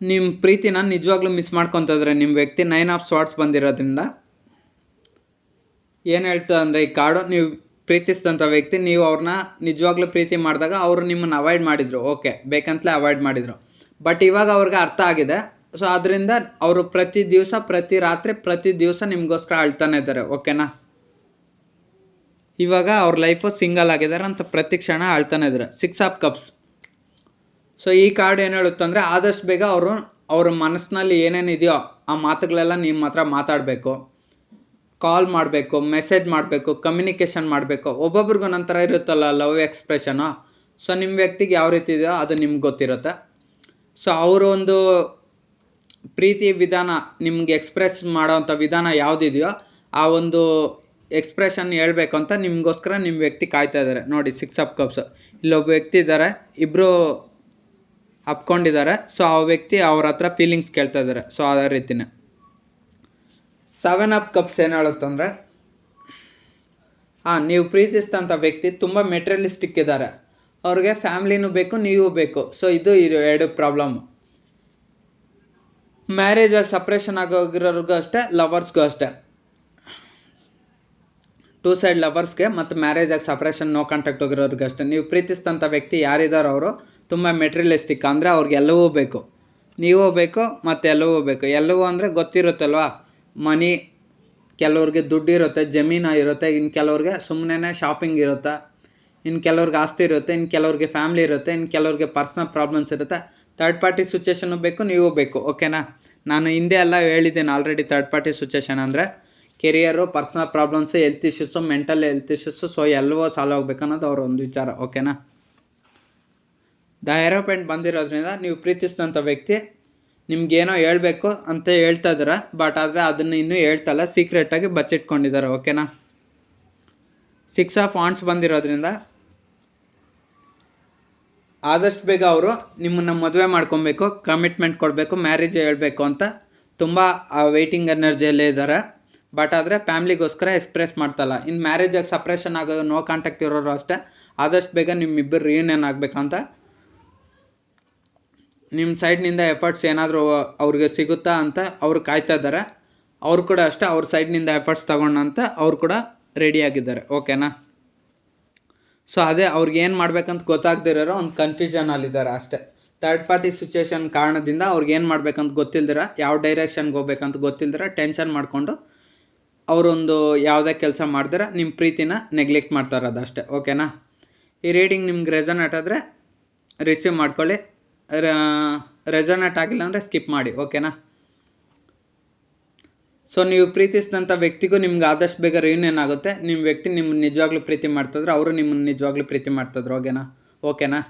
ನಿಮ್ಮ ಪ್ರೀತಿನ ನಿಜವಾಗ್ಲೂ ಮಿಸ್ ಮಾಡ್ಕೊತಾ ಇದ್ದಾರೆ ನಿಮ್ಮ ವ್ಯಕ್ತಿ. 9 ಆಫ್ ಸ್ವಾರ್ಡ್ಸ್ ಬಂದಿರೋದ್ರಿಂದ ಏನು ಹೇಳ್ತಾ ಅಂದರೆ ಈ ಕಾರ್ಡು, ನೀವು ಪ್ರೀತಿಸಿದಂಥ ವ್ಯಕ್ತಿ, ನೀವು ಅವ್ರನ್ನ ನಿಜವಾಗ್ಲೂ ಪ್ರೀತಿ ಮಾಡಿದಾಗ ಅವರು ನಿಮ್ಮನ್ನು ಅವಾಯ್ಡ್ ಮಾಡಿದರು, ಓಕೆ, ಬೇಕಂತಲೇ ಅವಾಯ್ಡ್ ಮಾಡಿದರು. ಬಟ್ ಇವಾಗ ಅವ್ರಿಗೆ ಅರ್ಥ ಆಗಿದೆ. ಸೊ ಅದರಿಂದ ಅವರು ಪ್ರತಿ ದಿವಸ ಪ್ರತಿ ರಾತ್ರಿ ಪ್ರತಿ ದಿವಸ ನಿಮಗೋಸ್ಕರ ಅಳ್ತಾನೆ ಇದ್ದಾರೆ, ಓಕೆನಾ. ಇವಾಗ ಅವ್ರ ಲೈಫು ಸಿಂಗಲ್ ಆಗಿದ್ದಾರೆ ಅಂತ ಪ್ರತಿ ಕ್ಷಣ ಅಳ್ತಾನೆ ಇದ್ದಾರೆ. 6 ಆಫ್ ಕಪ್ಸ್. ಸೊ ಈ ಕಾರ್ಡ್ ಏನು ಹೇಳುತ್ತಂದರೆ ಆದಷ್ಟು ಬೇಗ ಅವ್ರ ಮನಸ್ಸಿನಲ್ಲಿ ಏನೇನಿದೆಯೋ ಆ ಮಾತುಗಳೆಲ್ಲ ನಿಮ್ಮ ಹತ್ರ ಮಾತಾಡಬೇಕು, ಕಾಲ್ ಮಾಡಬೇಕು, ಮೆಸೇಜ್ ಮಾಡಬೇಕು, ಕಮ್ಯುನಿಕೇಷನ್ ಮಾಡಬೇಕು. ಒಬ್ಬೊಬ್ರಿಗೂ ಒಂದೊಂಥರ ಇರುತ್ತಲ್ಲ ಲವ್ ಎಕ್ಸ್ಪ್ರೆಷನು. ಸೊ ನಿಮ್ಮ ವ್ಯಕ್ತಿಗೆ ಯಾವ ರೀತಿ ಇದೆಯೋ ಅದು ನಿಮ್ಗೆ ಗೊತ್ತಿರುತ್ತೆ. ಸೊ ಅವರು ಒಂದು ಪ್ರೀತಿ ವಿಧಾನ ನಿಮ್ಗೆ ಎಕ್ಸ್ಪ್ರೆಸ್ ಮಾಡೋವಂಥ ವಿಧಾನ ಯಾವುದಿದೆಯೋ ಆ ಒಂದು ಎಕ್ಸ್ಪ್ರೆಷನ್ ಹೇಳ್ಬೇಕು ಅಂತ ನಿಮಗೋಸ್ಕರ ನಿಮ್ಮ ವ್ಯಕ್ತಿ ಕಾಯ್ತಾ ಇದ್ದಾರೆ. ನೋಡಿ 6 ಆಫ್ ಕಪ್ಸು. ಇಲ್ಲೊಬ್ಬ ವ್ಯಕ್ತಿ ಇದ್ದಾರೆ, ಇಬ್ಬರು ಅಪ್ಕೊಂಡಿದ್ದಾರೆ. ಸೊ ಆ ವ್ಯಕ್ತಿ ಅವ್ರ ಹತ್ರ ಫೀಲಿಂಗ್ಸ್ ಕೇಳ್ತಾ ಇದ್ದಾರೆ. ಸೊ ಅದೇ ರೀತಿನೇ 7 ಆಫ್ ಕಪ್ಸ್ ಏನು ಹೇಳುತ್ತಂದರೆ, ನೀವು ಪ್ರೀತಿಸಿದಂಥ ವ್ಯಕ್ತಿ ತುಂಬ ಮೆಟೀರಿಯಲಿಸ್ಟಿಕ್ ಇದ್ದಾರೆ. ಅವ್ರಿಗೆ ಫ್ಯಾಮ್ಲಿನೂ ಬೇಕು, ನೀವು ಬೇಕು. ಸೊ ಇದು 2 ಪ್ರಾಬ್ಲಮ್ಮು. ಮ್ಯಾರೇಜಾಗಿ ಸಪ್ರೇಷನ್ ಆಗೋಗಿರೋರಿಗೂ ಅಷ್ಟೇ, ಲವರ್ಸ್ಗೂ ಅಷ್ಟೇ. 2 ಸೈಡ್ ಲವರ್ಸ್ಗೆ ಮತ್ತು ಮ್ಯಾರೇಜಾಗಿ ಸಪ್ರೇಷನ್ ನೋ ಕಾಂಟ್ಯಾಕ್ಟ್ ಹೋಗಿರೋರಿಗೆ ಅಷ್ಟೇ. ನೀವು ಪ್ರೀತಿಸಿದಂಥ ವ್ಯಕ್ತಿ ಯಾರಿದ್ದಾರೋ ಅವರು ತುಂಬ ಮೆಟೀರಿಯಲಿಸ್ಟಿಕ್, ಅಂದರೆ ಅವ್ರಿಗೆ ಎಲ್ಲವೂ ಬೇಕು, ನೀವೂ ಬೇಕು ಮತ್ತು ಎಲ್ಲವೂ ಬೇಕು. ಎಲ್ಲವೂ ಅಂದರೆ ಗೊತ್ತಿರುತ್ತಲ್ವ, ಮನಿ, ಕೆಲವ್ರಿಗೆ ದುಡ್ಡಿರುತ್ತೆ, ಜಮೀನು ಇರುತ್ತೆ, ಇನ್ನು ಕೆಲವ್ರಿಗೆ ಸುಮ್ಮನೆ ಶಾಪಿಂಗ್ ಇರುತ್ತೆ, ಇನ್ನು ಕೆಲವ್ರಿಗೆ ಆಸ್ತಿ ಇರುತ್ತೆ, ಇನ್ನು ಕೆಲವ್ರಿಗೆ ಫ್ಯಾಮ್ಲಿ ಇರುತ್ತೆ, ಇನ್ನು ಕೆಲವ್ರಿಗೆ ಪರ್ಸ್ನಲ್ ಪ್ರಾಬ್ಲಮ್ಸ್ ಇರುತ್ತೆ. ಥರ್ಡ್ ಪಾರ್ಟಿ ಸಿಚುವೇಷನ್ನು ಬೇಕು, ನೀವು ಬೇಕು. ಓಕೆನಾ? ನಾನು ಹಿಂದೆ ಎಲ್ಲ ಹೇಳಿದ್ದೇನೆ ಆಲ್ರೆಡಿ. ಥರ್ಡ್ ಪಾರ್ಟಿ ಸಿಚುವೇಷನ್ ಅಂದರೆ career, personal problems, health issues, mental health issues. So ಎಲ್ಲವೂ ಸಾಲ್ವ್ ಆಗಬೇಕು ಅನ್ನೋದು ಅವ್ರ ಒಂದು ವಿಚಾರ. ಓಕೆನಾ? ದ ಏರೋಪ್ಲೇನ್ ಬಂದಿರೋದ್ರಿಂದ ನೀವು ಪ್ರೀತಿಸಿದಂಥ ವ್ಯಕ್ತಿ ನಿಮ್ಗೇನೋ ಹೇಳಬೇಕು ಅಂತ ಹೇಳ್ತಾ ಇದ್ದಾರೆ, ಬಟ್ ಆದರೆ ಅದನ್ನು ಇನ್ನೂ ಹೇಳ್ತಲ್ಲ, ಸೀಕ್ರೆಟಾಗಿ ಬಚ್ಚಿಟ್ಕೊಂಡಿದ್ದಾರೆ. ಓಕೆನಾ? 6 ಆಫ್ ವಾಂಡ್ಸ್ ಬಂದಿರೋದ್ರಿಂದ ಆದಷ್ಟು ಬೇಗ ಅವರು ನಿಮ್ಮನ್ನು ಮದುವೆ ಮಾಡ್ಕೊಬೇಕು, ಕಮಿಟ್ಮೆಂಟ್ ಕೊಡಬೇಕು, ಮ್ಯಾರೇಜ್ ಹೇಳಬೇಕು ಅಂತ ತುಂಬ ವೆಯ್ಟಿಂಗ್ ಎನರ್ಜಿಯಲ್ಲೇ ಇದ್ದಾರೆ. ಬಟ್ ಆದರೆ ಫ್ಯಾಮ್ಲಿಗೋಸ್ಕರ ಎಕ್ಸ್ಪ್ರೆಸ್ ಮಾಡ್ತಲ್ಲ. ಇನ್ನು ಮ್ಯಾರೇಜಾಗಿ ಸಪ್ರೇಷನ್ ಆಗೋ ನೋ ಕಾಂಟ್ಯಾಕ್ಟ್ ಇರೋರು ಅಷ್ಟೇ, ಆದಷ್ಟು ಬೇಗ ನಿಮ್ಮಿಬ್ಬರು ರಿಯೂನಿಯನ್ ಆಗಬೇಕಂತ ನಿಮ್ಮ ಸೈಡ್ನಿಂದ ಎಫರ್ಟ್ಸ್ ಏನಾದರೂ ಅವ್ರಿಗೆ ಸಿಗುತ್ತಾ ಅಂತ ಅವ್ರು ಕಾಯ್ತಾ ಇದ್ದಾರೆ. ಅವ್ರು ಕೂಡ ಅಷ್ಟೇ, ಅವ್ರ ಸೈಡ್ನಿಂದ ಎಫರ್ಟ್ಸ್ ತಗೊಂಡಂತ ಅವ್ರು ಕೂಡ ರೆಡಿಯಾಗಿದ್ದಾರೆ. ಓಕೆನಾ? ಸೊ ಅದೇ ಅವ್ರಿಗೆ ಏನು ಮಾಡ್ಬೇಕಂತ ಗೊತ್ತಾಗದಿರೋ ಒಂದು ಕನ್ಫ್ಯೂಷನಲ್ಲಿದ್ದಾರೆ ಅಷ್ಟೇ. ಥರ್ಡ್ ಪಾರ್ಟಿ ಸಿಚುವೇಷನ್ ಕಾರಣದಿಂದ ಅವ್ರಿಗೆ ಏನು ಮಾಡ್ಬೇಕಂತ ಗೊತ್ತಿಲ್ದಿರ, ಯಾವ ಡೈರೆಕ್ಷನ್ಗೆ ಹೋಗ್ಬೇಕಂತ ಗೊತ್ತಿಲ್ದಿರ ಟೆನ್ಷನ್ ಮಾಡಿಕೊಂಡು ಅವರೊಂದು ಯಾವುದೇ ಕೆಲಸ ಮಾಡಿದ್ರೆ ನಿಮ್ಮ ಪ್ರೀತಿನ ನೆಗ್ಲೆಕ್ಟ್ ಮಾಡ್ತಾ ಇರೋದು ಅಷ್ಟೇ. ಓಕೆನಾ? ಈ ರೀಡಿಂಗ್ ನಿಮ್ಗೆ ರೆಸೊನೇಟ್ ಆದರೆ ರಿಸೀವ್ ಮಾಡ್ಕೊಳ್ಳಿ, ರೆಸೊನೇಟ್ ಆಗಿಲ್ಲ ಅಂದರೆ ಸ್ಕಿಪ್ ಮಾಡಿ. ಓಕೆನಾ? ಸೊ ನೀವು ಪ್ರೀತಿಸಿದಂಥ ವ್ಯಕ್ತಿಗೂ ನಿಮ್ಗೆ ಆದಷ್ಟು ಬೇಗ ರಿಯೂನಿಯನ್ ಆಗುತ್ತೆ. ನಿಮ್ಮ ವ್ಯಕ್ತಿ ನಿಮ್ಮನ್ನು ನಿಜವಾಗ್ಲೂ ಪ್ರೀತಿ ಮಾಡ್ತಿದ್ರೆ ಅವರು ನಿಮ್ಮನ್ನು ನಿಜವಾಗ್ಲೂ ಪ್ರೀತಿ ಮಾಡ್ತಿದ್ರು. ಓಕೆನಾ?